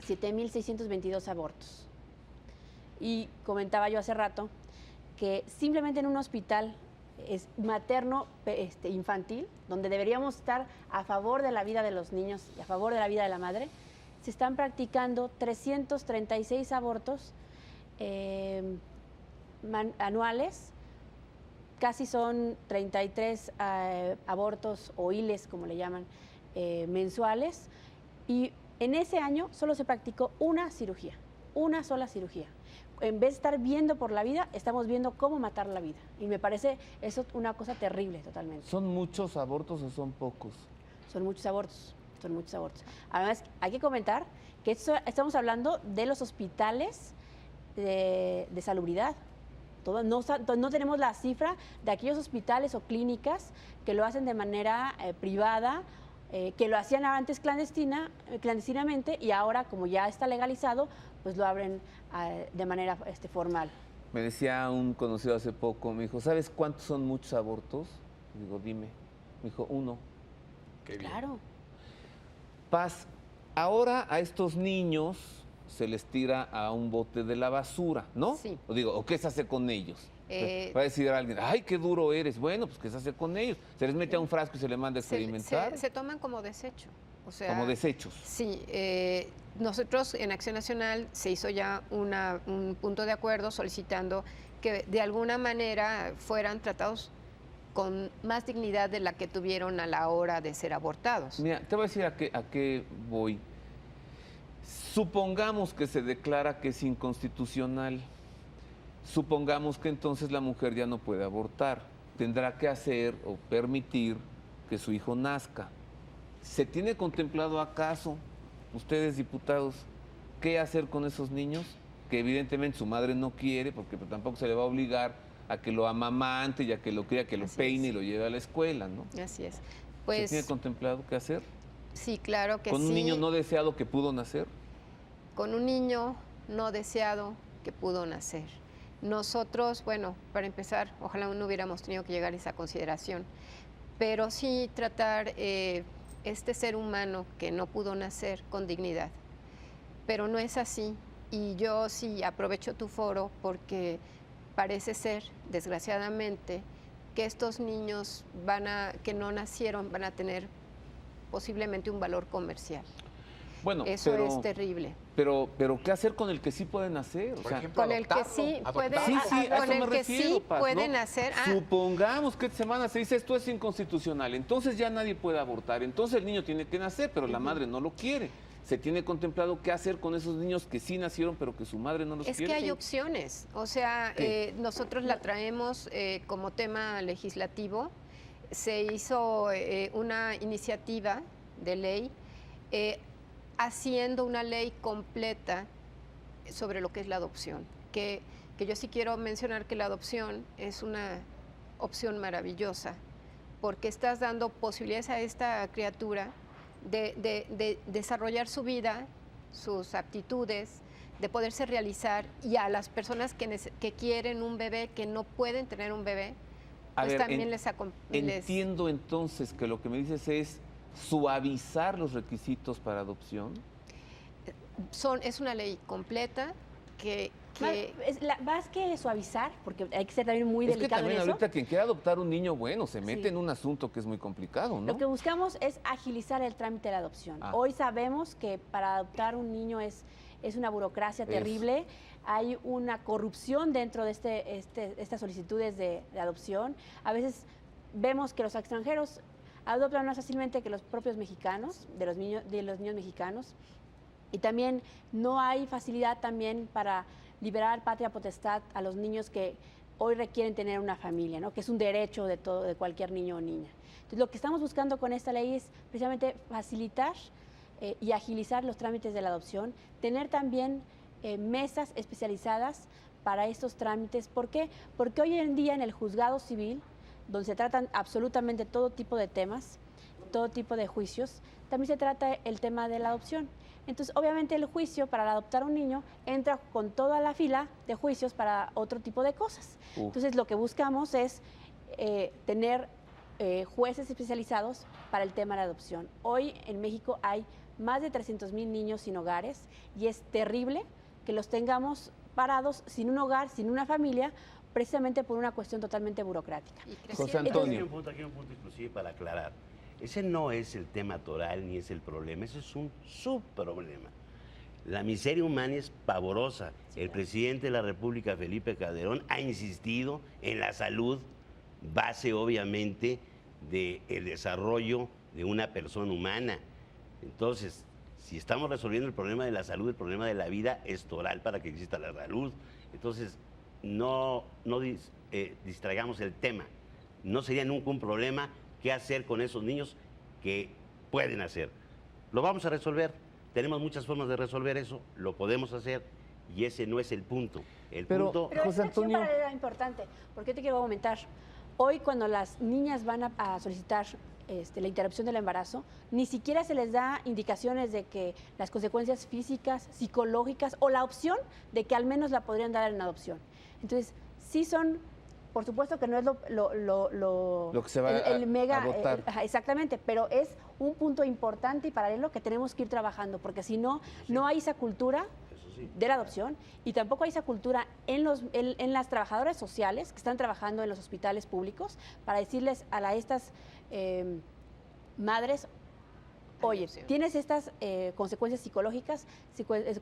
7.622 abortos. Y comentaba yo hace rato que simplemente en un hospital materno infantil, donde deberíamos estar a favor de la vida de los niños y a favor de la vida de la madre, se están practicando 336 abortos anuales, casi son 33 abortos o ILES, como le llaman, mensuales, y en ese año solo se practicó una cirugía, una sola cirugía. En vez de estar viendo por la vida, estamos viendo cómo matar la vida. Y me parece eso una cosa terrible totalmente. ¿Son muchos abortos o son pocos? Son muchos abortos, son muchos abortos. Además, hay que comentar que estamos hablando de los hospitales de salubridad. No tenemos la cifra de aquellos hospitales o clínicas que lo hacen de manera privada, que lo hacían antes clandestinamente, y ahora, como ya está legalizado, pues lo abren de manera formal. Me decía un conocido hace poco, me dijo, ¿sabes cuántos son muchos abortos? Digo, dime. Me dijo, 1. Qué bien. Claro. Paz, ahora a estos niños se les tira a un bote de la basura, ¿no? Sí. O digo, ¿o qué se hace con ellos? Va a decir alguien, ay, qué duro eres. Bueno, pues ¿qué se hace con ellos? Se les mete a un frasco y se les manda a experimentar. Se toman como desecho. O sea, como desechos. Sí, nosotros en Acción Nacional se hizo ya un punto de acuerdo solicitando que de alguna manera fueran tratados con más dignidad de la que tuvieron a la hora de ser abortados. Mira, te voy a decir a qué voy. Supongamos que se declara que es inconstitucional. Supongamos que entonces la mujer ya no puede abortar. Tendrá que hacer o permitir que su hijo nazca. ¿Se tiene contemplado acaso, ustedes diputados, qué hacer con esos niños? Que evidentemente su madre no quiere, porque tampoco se le va a obligar a que lo amamante y a que lo cría, que lo peine y lo lleve a la escuela, ¿no? Así es. ¿Se tiene contemplado qué hacer? Sí, claro que sí. ¿Con un niño no deseado que pudo nacer? Con un niño no deseado que pudo nacer. Nosotros, bueno, para empezar, ojalá no hubiéramos tenido que llegar a esa consideración, pero sí tratar este ser humano que no pudo nacer con dignidad. Pero no es así. Y yo sí aprovecho tu foro porque parece ser, desgraciadamente, que estos niños que no nacieron van a tener posiblemente un valor comercial. Bueno, Eso es terrible. Pero ¿qué hacer con el que sí pueden hacer? O Por sea, ejemplo, Con el que sí pueden, sí, a con eso el me que refiero, sí Paz, pueden ¿no? hacer. Supongamos que esta semana se dice esto es inconstitucional, entonces ya nadie puede abortar, entonces el niño tiene que nacer, pero la madre no lo quiere. Se tiene contemplado qué hacer con esos niños que sí nacieron, pero que su madre no los Es quiere. que hay opciones, o sea, nosotros la traemos como tema legislativo. Se hizo una iniciativa de ley haciendo una ley completa sobre lo que es la adopción, que yo sí quiero mencionar que la adopción es una opción maravillosa, porque estás dando posibilidades a esta criatura de desarrollar su vida, sus aptitudes, de poderse realizar, y a las personas que quieren un bebé, que no pueden tener un bebé, A pues ver, también entiendo entonces que lo que me dices es suavizar los requisitos para adopción. Es una ley completa que Más que suavizar, porque hay que ser también muy Es que delicado también en eso. ahorita quien quiera adoptar un niño, bueno, se mete Sí. en un asunto que es muy complicado, ¿no? Lo que buscamos es agilizar el trámite de la adopción. Ah. Hoy sabemos que para adoptar un niño es una burocracia terrible. Hay una corrupción dentro de estas solicitudes de adopción. A veces vemos que los extranjeros adoptan más fácilmente que los propios mexicanos, de los niños mexicanos. Y también no hay facilidad también para liberar patria potestad a los niños que hoy requieren tener una familia, ¿no? Que es un derecho de cualquier niño o niña. Entonces, lo que estamos buscando con esta ley es precisamente facilitar y agilizar los trámites de la adopción, tener también mesas especializadas para estos trámites. ¿Por qué? Porque hoy en día en el juzgado civil, donde se tratan absolutamente todo tipo de temas, todo tipo de juicios, también se trata el tema de la adopción. Entonces, obviamente el juicio para adoptar un niño entra con toda la fila de juicios para otro tipo de cosas. Entonces, lo que buscamos es tener jueces especializados para el tema de la adopción. Hoy en México hay más de 300,000 niños sin hogares y es terrible que los tengamos parados sin un hogar, sin una familia, precisamente por una cuestión totalmente burocrática. José Antonio. Aquí hay un punto inclusive para aclarar. Ese no es el tema toral ni es el problema, ese es un subproblema. La miseria humana es pavorosa. El presidente de la República, Felipe Calderón, ha insistido en la salud, base obviamente del desarrollo de una persona humana. Entonces, si estamos resolviendo el problema de la salud, el problema de la vida es toral para que exista la salud. Entonces, no distraigamos el tema. No sería nunca un problema qué hacer con esos niños que pueden hacer. Lo vamos a resolver. Tenemos muchas formas de resolver eso, lo podemos hacer y ese no es el punto. Pero José esta acción Antonio. paralela es importante, porque yo te quiero comentar. Hoy, cuando las niñas van a solicitar la interrupción del embarazo, ni siquiera se les da indicaciones de que las consecuencias físicas, psicológicas o la opción de que al menos la podrían dar en adopción. Entonces, sí son, por supuesto que no es Lo que se va a votar. Exactamente, pero es un punto importante y paralelo que tenemos que ir trabajando, porque si no, no hay esa cultura de la adopción y tampoco hay esa cultura en las trabajadoras sociales que están trabajando en los hospitales públicos para decirles a estas madres: oye, tienes estas consecuencias psicológicas,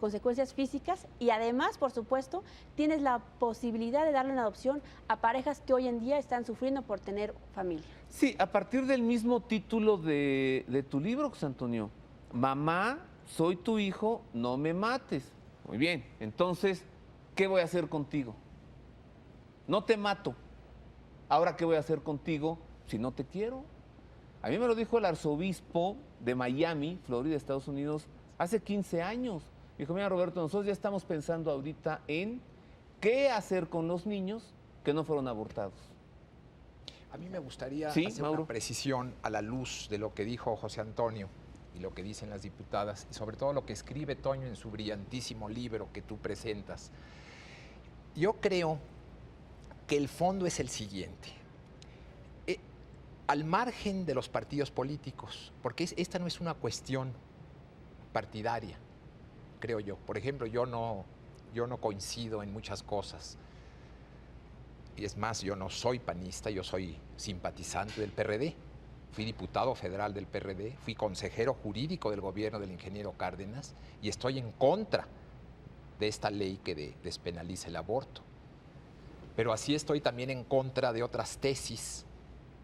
consecuencias físicas y además, por supuesto, tienes la posibilidad de darle una adopción a parejas que hoy en día están sufriendo por tener familia. Sí, a partir del mismo título de tu libro, José Antonio. Mamá, soy tu hijo, no me mates. Muy bien, entonces, ¿qué voy a hacer contigo? No te mato. Ahora, ¿qué voy a hacer contigo si no te quiero? A mí me lo dijo el arzobispo de Miami, Florida, Estados Unidos, hace 15 años. Me dijo: mira, Roberto, nosotros ya estamos pensando ahorita en qué hacer con los niños que no fueron abortados. A mí me gustaría Sí, hacer Mauro. una precisión a la luz de lo que dijo José Antonio y lo que dicen las diputadas, y sobre todo lo que escribe Toño en su brillantísimo libro que tú presentas. Yo creo que el fondo es el siguiente. al margen de los partidos políticos, porque esta no es una cuestión partidaria, creo yo. Por ejemplo, yo no coincido en muchas cosas. Y es más, yo no soy panista, yo soy simpatizante del PRD. Fui diputado federal del PRD, fui consejero jurídico del gobierno del ingeniero Cárdenas y estoy en contra de esta ley que despenaliza el aborto. Pero así estoy también en contra de otras tesis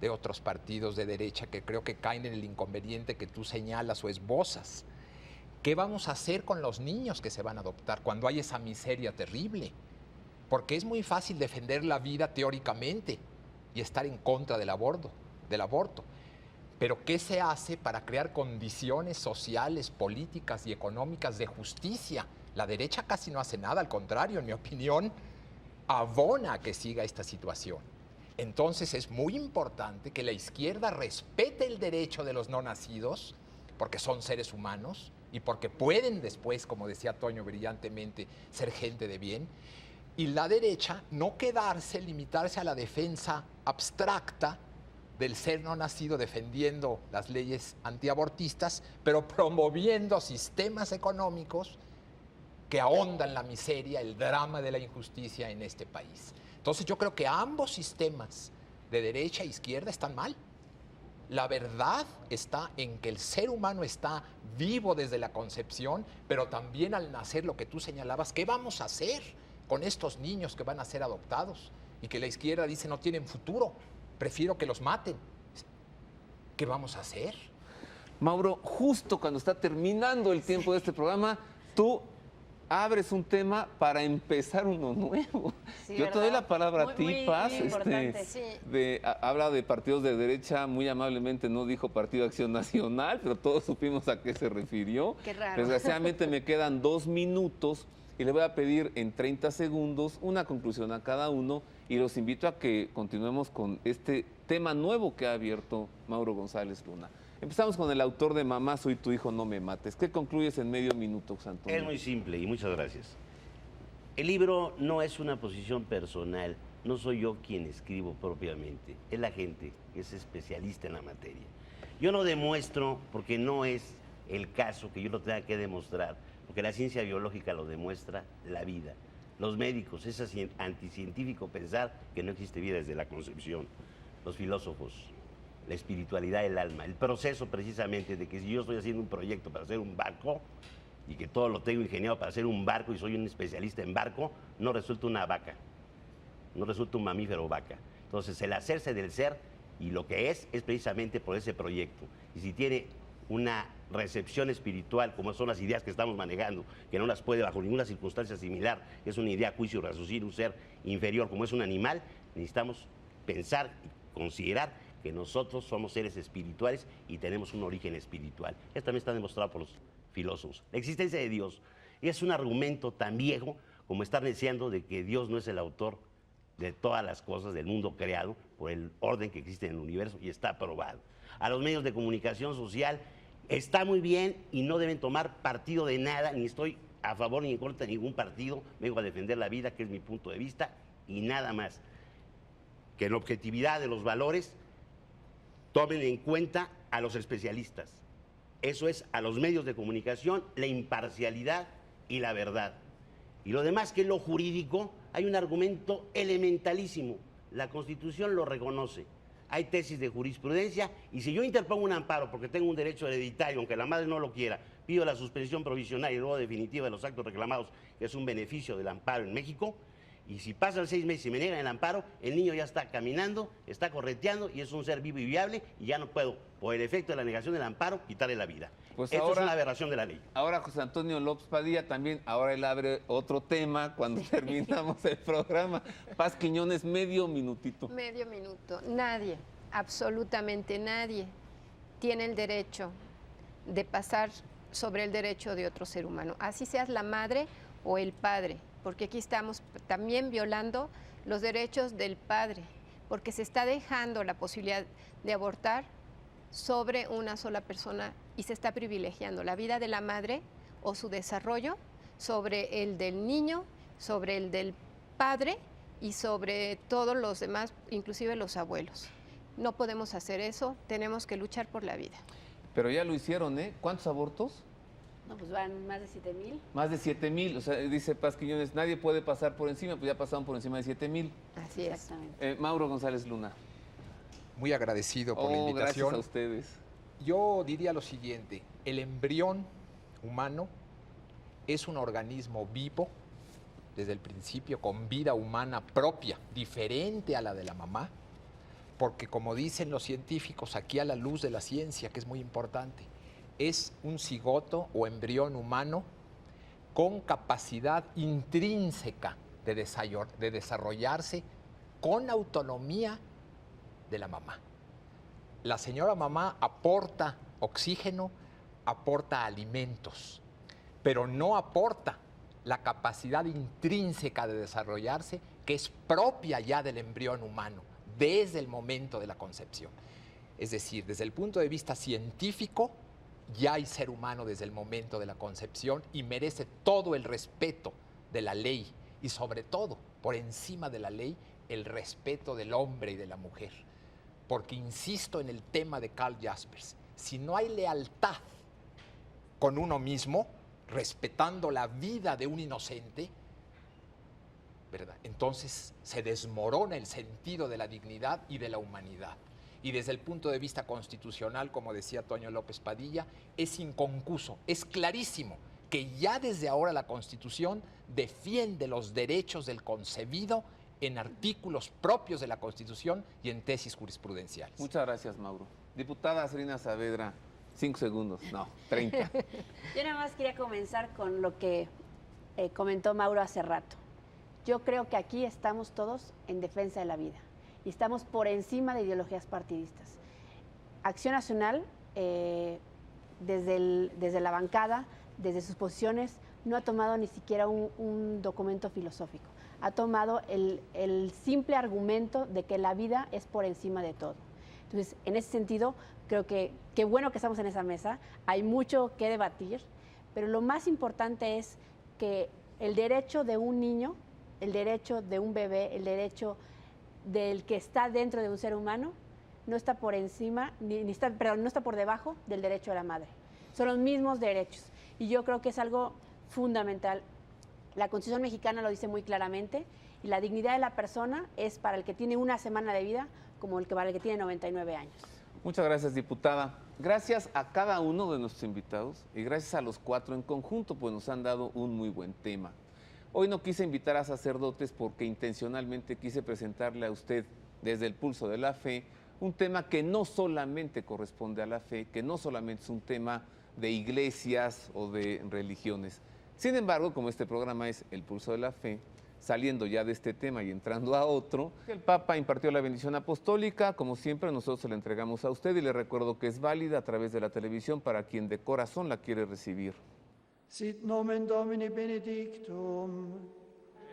de otros partidos de derecha que creo que caen en el inconveniente que tú señalas o esbozas. ¿Qué vamos a hacer con los niños que se van a adoptar cuando hay esa miseria terrible? Porque es muy fácil defender la vida teóricamente y estar en contra del aborto. Pero ¿qué se hace para crear condiciones sociales, políticas y económicas de justicia? La derecha casi no hace nada, al contrario, en mi opinión, abona a que siga esta situación. Entonces es muy importante que la izquierda respete el derecho de los no nacidos, porque son seres humanos y porque pueden después, como decía Toño brillantemente, ser gente de bien. Y la derecha no limitarse a la defensa abstracta del ser no nacido, defendiendo las leyes antiabortistas, pero promoviendo sistemas económicos que ahondan la miseria, el drama de la injusticia en este país. Entonces yo creo que ambos sistemas de derecha e izquierda están mal. La verdad está en que el ser humano está vivo desde la concepción, pero también al nacer, lo que tú señalabas, ¿qué vamos a hacer con estos niños que van a ser adoptados? Y que la izquierda dice no tienen futuro, prefiero que los maten. ¿Qué vamos a hacer? Mauro, justo cuando está terminando el tiempo de este programa, tú abres un tema para empezar uno nuevo. Sí, yo te doy la palabra a ti, muy Paz. importante, sí. Habla de partidos de derecha, muy amablemente no dijo Partido Acción Nacional, pero todos supimos a qué se refirió. Qué raro. Desgraciadamente me quedan 2 minutos y le voy a pedir en 30 segundos una conclusión a cada uno y los invito a que continuemos con este tema nuevo que ha abierto Mauro González Luna. Empezamos con el autor de Mamá, soy tu hijo, no me mates. ¿Qué concluyes en medio minuto, José Antonio? Es muy simple y muchas gracias. El libro no es una posición personal, no soy yo quien escribo propiamente, es la gente que es especialista en la materia. Yo no demuestro, porque no es el caso que yo lo tenga que demostrar, porque la ciencia biológica lo demuestra, la vida. Los médicos, es anticientífico pensar que no existe vida desde la concepción. Los filósofos, la espiritualidad del alma, el proceso precisamente de que si yo estoy haciendo un proyecto para hacer un barco y que todo lo tengo ingeniado para hacer un barco y soy un especialista en barco, no resulta una vaca, no resulta un mamífero vaca. Entonces el hacerse del ser y lo que es precisamente por ese proyecto. Y si tiene una recepción espiritual, como son las ideas que estamos manejando, que no las puede bajo ninguna circunstancia asimilar, que es una idea, juicio, raciocinio, un ser inferior como es un animal, necesitamos pensar y considerar que nosotros somos seres espirituales y tenemos un origen espiritual. Esto también está demostrado por los filósofos. La existencia de Dios es un argumento tan viejo como estar diciendo de que Dios no es el autor de todas las cosas del mundo creado por el orden que existe en el universo y está probado. A los medios de comunicación social está muy bien y no deben tomar partido de nada, ni estoy a favor ni en contra de ningún partido, vengo a defender la vida, que es mi punto de vista, y nada más. Que en la objetividad de los valores tomen en cuenta a los especialistas. Eso es a los medios de comunicación, la imparcialidad y la verdad. Y lo demás, que es lo jurídico, hay un argumento elementalísimo. La Constitución lo reconoce. Hay tesis de jurisprudencia y si yo interpongo un amparo porque tengo un derecho hereditario, aunque la madre no lo quiera, pido la suspensión provisional y luego definitiva de los actos reclamados, que es un beneficio del amparo en México, y si pasan 6 meses y me niegan el amparo, el niño ya está caminando, está correteando y es un ser vivo y viable y ya no puedo, por el efecto de la negación del amparo, quitarle la vida. Pues esto ahora, es una aberración de la ley. Ahora José Antonio López Padilla también, ahora él abre otro tema cuando terminamos el programa. Paz Quiñones, medio minutito. Medio minuto. Nadie, absolutamente nadie, tiene el derecho de pasar sobre el derecho de otro ser humano, así seas la madre o el padre, porque aquí estamos también violando los derechos del padre, porque se está dejando la posibilidad de abortar sobre una sola persona y se está privilegiando la vida de la madre o su desarrollo sobre el del niño, sobre el del padre y sobre todos los demás, inclusive los abuelos. No podemos hacer eso, tenemos que luchar por la vida. Pero ya lo hicieron, ¿eh? ¿Cuántos abortos? No, pues van más de 7,000. Más de 7,000. O sea, dice Paz Quiñones, nadie puede pasar por encima, pues ya pasaron por encima de 7,000. Así es. Exactamente. Mauro González Luna. Muy agradecido por la Gracias invitación. a ustedes. Yo diría lo siguiente, el embrión humano es un organismo vivo desde el principio, con vida humana propia, diferente a la de la mamá, porque como dicen los científicos, aquí a la luz de la ciencia, que es muy importante, es un cigoto o embrión humano con capacidad intrínseca de desarrollarse con autonomía de la mamá. La señora mamá aporta oxígeno, aporta alimentos, pero no aporta la capacidad intrínseca de desarrollarse que es propia ya del embrión humano desde el momento de la concepción. Es decir, desde el punto de vista científico, ya hay ser humano desde el momento de la concepción y merece todo el respeto de la ley y sobre todo, por encima de la ley, el respeto del hombre y de la mujer. Porque insisto en el tema de Karl Jaspers, si no hay lealtad con uno mismo, respetando la vida de un inocente, ¿verdad? Entonces se desmorona el sentido de la dignidad y de la humanidad. Y desde el punto de vista constitucional, como decía Toño López Padilla, es inconcuso, es clarísimo que ya desde ahora la Constitución defiende los derechos del concebido en artículos propios de la Constitución y en tesis jurisprudenciales. Muchas gracias, Mauro. Diputada Serena Saavedra, 5 segundos, no, 30. Yo nada más quería comenzar con lo que comentó Mauro hace rato. Yo creo que aquí estamos todos en defensa de la vida y estamos por encima de ideologías partidistas. Acción Nacional, desde la bancada, desde sus posiciones, no ha tomado ni siquiera un documento filosófico. Ha tomado el simple argumento de que la vida es por encima de todo. Entonces, en ese sentido, creo que qué bueno que estamos en esa mesa, hay mucho que debatir, pero lo más importante es que el derecho de un niño, el derecho de un bebé, el derecho del que está dentro de un ser humano, no está por encima, no está por debajo del derecho de la madre. Son los mismos derechos. Y yo creo que es algo fundamental. La Constitución mexicana lo dice muy claramente, y la dignidad de la persona es para el que tiene una semana de vida como para el que tiene 99 años. Muchas gracias, diputada. Gracias a cada uno de nuestros invitados y gracias a los 4 en conjunto, pues nos han dado un muy buen tema. Hoy no quise invitar a sacerdotes porque intencionalmente quise presentarle a usted desde el pulso de la fe un tema que no solamente corresponde a la fe, que no solamente es un tema de iglesias o de religiones. Sin embargo, como este programa es el pulso de la fe, saliendo ya de este tema y entrando a otro, el Papa impartió la bendición apostólica. Como siempre, nosotros se la entregamos a usted y le recuerdo que es válida a través de la televisión para quien de corazón la quiere recibir. Sit nomen Domini benedictum,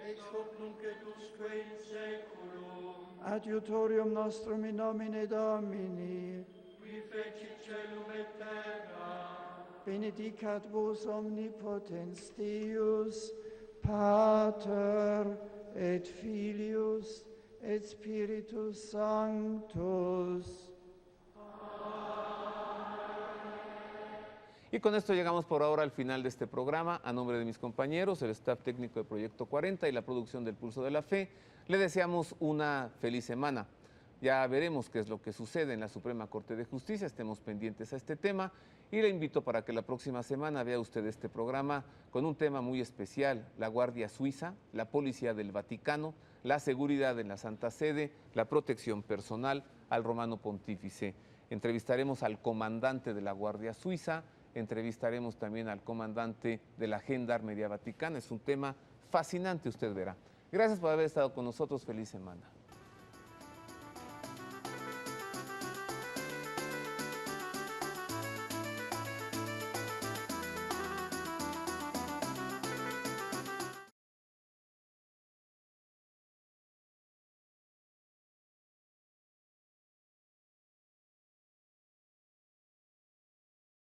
ex hoc nunc et usque in saeculum, adiutorium nostrum in nomine Domini, qui fecit caelum et terra, benedicat vos omnipotens Deus, Pater et Filius et Spiritus Sanctus. Y con esto llegamos por ahora al final de este programa. A nombre de mis compañeros, el staff técnico de Proyecto 40 y la producción del Pulso de la Fe, le deseamos una feliz semana. Ya veremos qué es lo que sucede en la Suprema Corte de Justicia, estemos pendientes a este tema y le invito para que la próxima semana vea usted este programa con un tema muy especial: la Guardia Suiza, la Policía del Vaticano, la seguridad en la Santa Sede, la protección personal al Romano Pontífice. Entrevistaremos al comandante de la Guardia Suiza, entrevistaremos también al comandante de la Gendarmería Vaticana. Es un tema fascinante, usted verá. Gracias por haber estado con nosotros. Feliz semana.